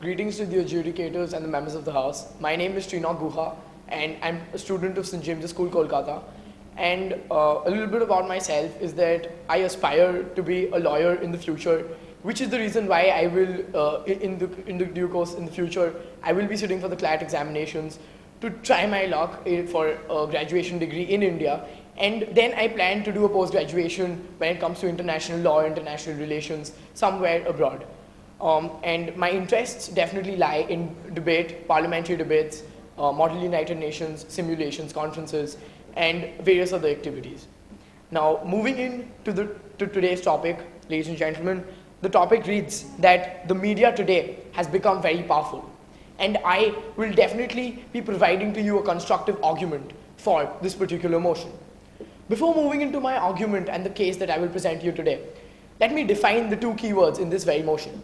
Greetings to the adjudicators and the members of the House. My name is Treenok Guha, and I'm a student of St. James' School, Kolkata. And a little bit about myself is that I aspire to be a lawyer in the future, which is the reason why I will, in the due course in the future, I will be sitting for the CLAT examinations to try my luck for a graduation degree in India. And then I plan to do a post-graduation when it comes to international law, international relations, somewhere abroad. And my interests definitely lie in debate, parliamentary debates, Model United Nations, simulations, conferences, and various other activities. Now, moving in to today's topic, ladies and gentlemen, the topic reads that the media today has become very powerful. And I will definitely be providing to you a constructive argument for this particular motion. Before moving into my argument and the case that I will present to you today, let me define the two keywords in this very motion.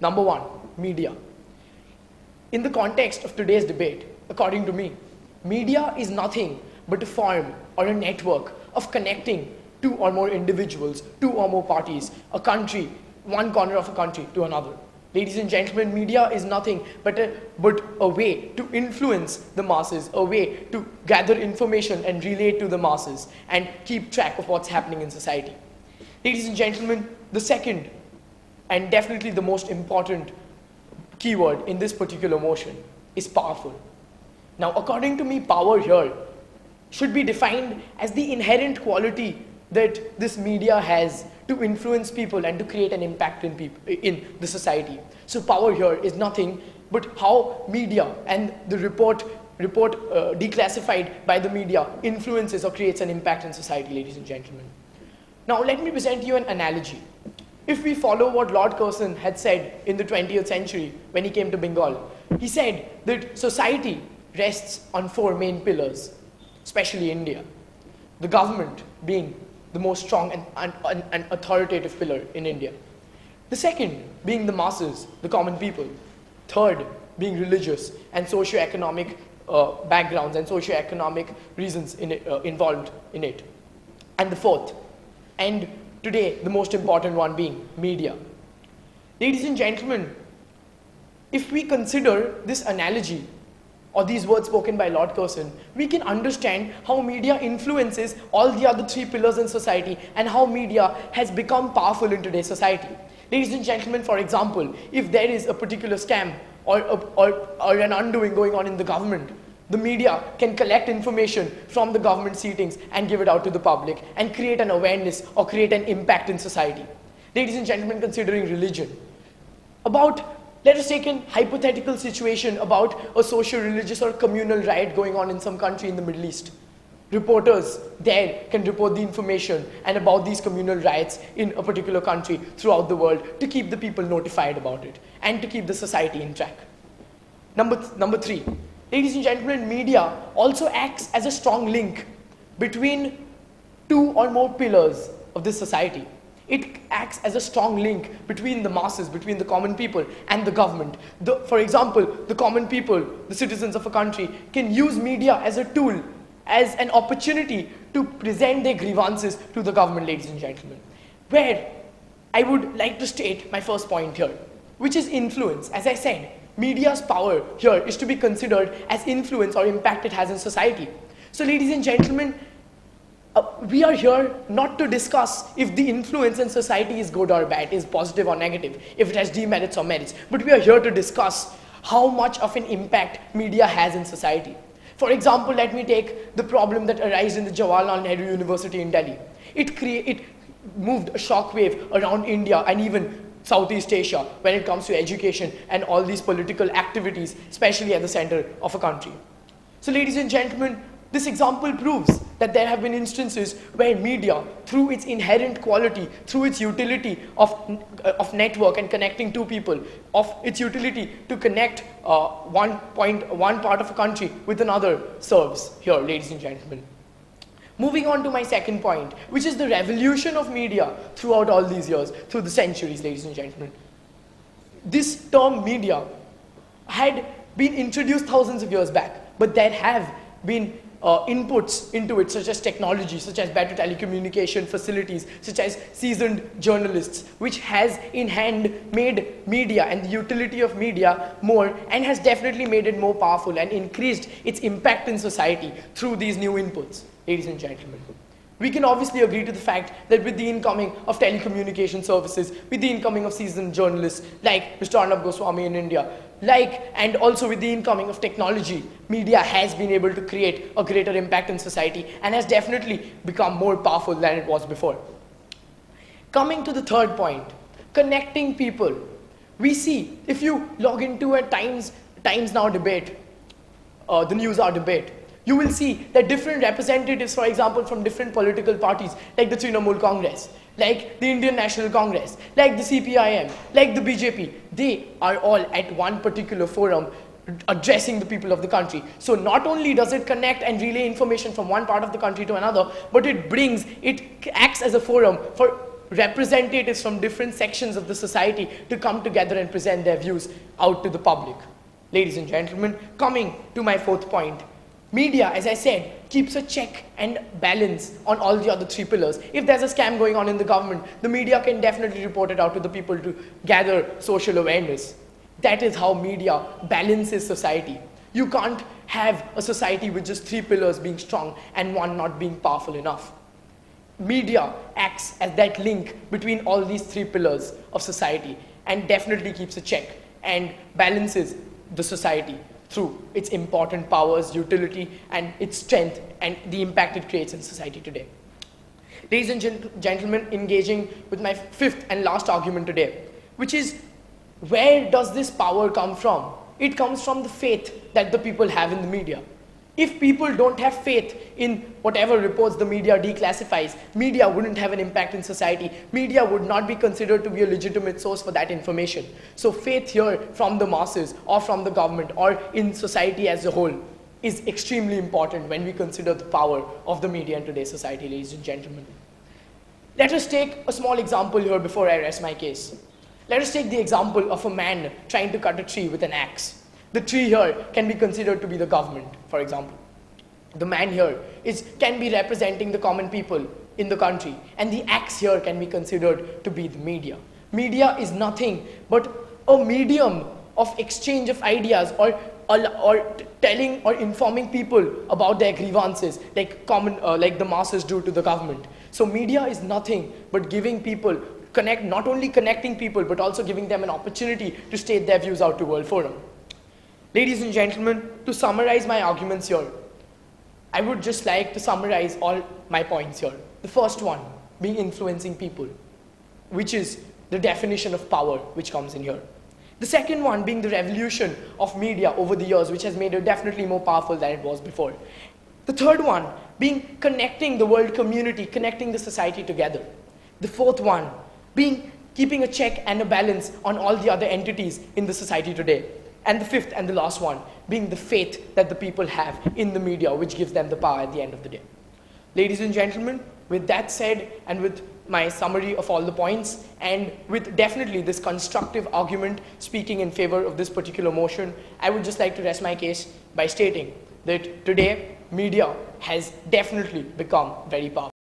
Number one, media. In the context of today's debate, according to me, media is nothing but a form or a network of connecting two or more individuals, two or more parties, a country, one corner of a country to another. Ladies and gentlemen, media is nothing but a way to influence the masses, a way to gather information and relay to the masses and keep track of what's happening in society. Ladies and gentlemen, the second and definitely the most important keyword in this particular motion is powerful. Now, according to me, power here should be defined as the inherent quality that this media has to influence people and to create an impact in the society. So power here is nothing but how media and the report declassified by the media influences or creates an impact in society, ladies and gentlemen. Now let me present you an analogy. If we follow what Lord Curzon had said in the 20th century when he came to Bengal, he said that society rests on four main pillars, especially India. The government being the most strong and authoritative pillar in India. The second being the masses, the common people. Third being religious and socio-economic backgrounds and socio-economic reasons involved in it. And the fourth, and today the most important one being media. Ladies and gentlemen, if we consider this analogy or these words spoken by Lord Curzon, we can understand how media influences all the other three pillars in society and how media has become powerful in today's society. Ladies and gentlemen, for example, if there is a particular scam or an undoing going on in the government, the media can collect information from the government seatings and give it out to the public and create an awareness or create an impact in society. Ladies and gentlemen, considering religion, let us take a hypothetical situation about a social, religious or communal riot going on in some country in the Middle East. Reporters there can report the information and about these communal riots in a particular country throughout the world to keep the people notified about it and to keep the society in track. Number three, ladies and gentlemen, media also acts as a strong link between two or more pillars of this society. It acts as a strong link between the masses, between the common people and the government. For example, the common people, the citizens of a country, can use media as a tool, as an opportunity to present their grievances to the government, ladies and gentlemen. Where I would like to state my first point here, which is influence. As I said, media's power here is to be considered as influence or impact it has in society. So ladies and gentlemen, we are here not to discuss if the influence in society is good or bad, is positive or negative, if it has demerits or merits, but we are here to discuss how much of an impact media has in society. For example, let me take the problem that arose in the Jawaharlal Nehru University in Delhi. It moved a shockwave around India and even Southeast Asia when it comes to education and all these political activities, especially at the center of a country. So ladies and gentlemen, this example proves that there have been instances where media, through its inherent quality, through its utility of network and connecting two people, of its utility to connect one part of a country with another, serves here, ladies and gentlemen. Moving on to my second point, which is the revolution of media throughout all these years, through the centuries, ladies and gentlemen. This term media had been introduced thousands of years back, but there have been inputs into it, such as technology, such as better telecommunication facilities, such as seasoned journalists, which has in hand made media and the utility of media more, and has definitely made it more powerful and increased its impact in society through these new inputs, ladies and gentlemen. We can obviously agree to the fact that with the incoming of telecommunication services, with the incoming of seasoned journalists like Mr. Arnab Goswami in India, and also with the incoming of technology, media has been able to create a greater impact in society and has definitely become more powerful than it was before. Coming to the third point, connecting people. We see, if you log into a Times Now debate, the News Hour debate, you will see that different representatives, for example, from different political parties, like the Treenok Congress, like the Indian National Congress, like the CPIM, like the BJP, they are all at one particular forum addressing the people of the country. So not only does it connect and relay information from one part of the country to another, but it acts as a forum for representatives from different sections of the society to come together and present their views out to the public. Ladies and gentlemen, coming to my fourth point, media, as I said, keeps a check and balance on all the other three pillars. If there's a scam going on in the government, the media can definitely report it out to the people to gather social awareness. That is how media balances society. You can't have a society with just three pillars being strong and one not being powerful enough. Media acts as that link between all these three pillars of society and definitely keeps a check and balances the society through its important powers, utility, and its strength, and the impact it creates in society today. Ladies and gentlemen, engaging with my fifth and last argument today, which is, where does this power come from? It comes from the faith that the people have in the media. If people don't have faith in whatever reports the media declassifies, media wouldn't have an impact in society. Media would not be considered to be a legitimate source for that information. So faith here from the masses or from the government or in society as a whole is extremely important when we consider the power of the media in today's society, ladies and gentlemen. Let us take a small example here before I rest my case. Let us take the example of a man trying to cut a tree with an axe. The tree here can be considered to be the government, for example. The man here can be representing the common people in the country, and the axe here can be considered to be the media. Media is nothing but a medium of exchange of ideas or telling or informing people about their grievances like the masses do to the government. So media is nothing but giving people, not only connecting people, but also giving them an opportunity to state their views out to World Forum. Ladies and gentlemen, to summarize my arguments here, I would just like to summarize all my points here. The first one being influencing people, which is the definition of power which comes in here. The second one being the revolution of media over the years, which has made it definitely more powerful than it was before. The third one being connecting the world community, connecting the society together. The fourth one being keeping a check and a balance on all the other entities in the society today. And the fifth and the last one being the faith that the people have in the media, which gives them the power at the end of the day. Ladies and gentlemen, with that said, and with my summary of all the points, and with definitely this constructive argument speaking in favor of this particular motion, I would just like to rest my case by stating that today, media has definitely become very powerful.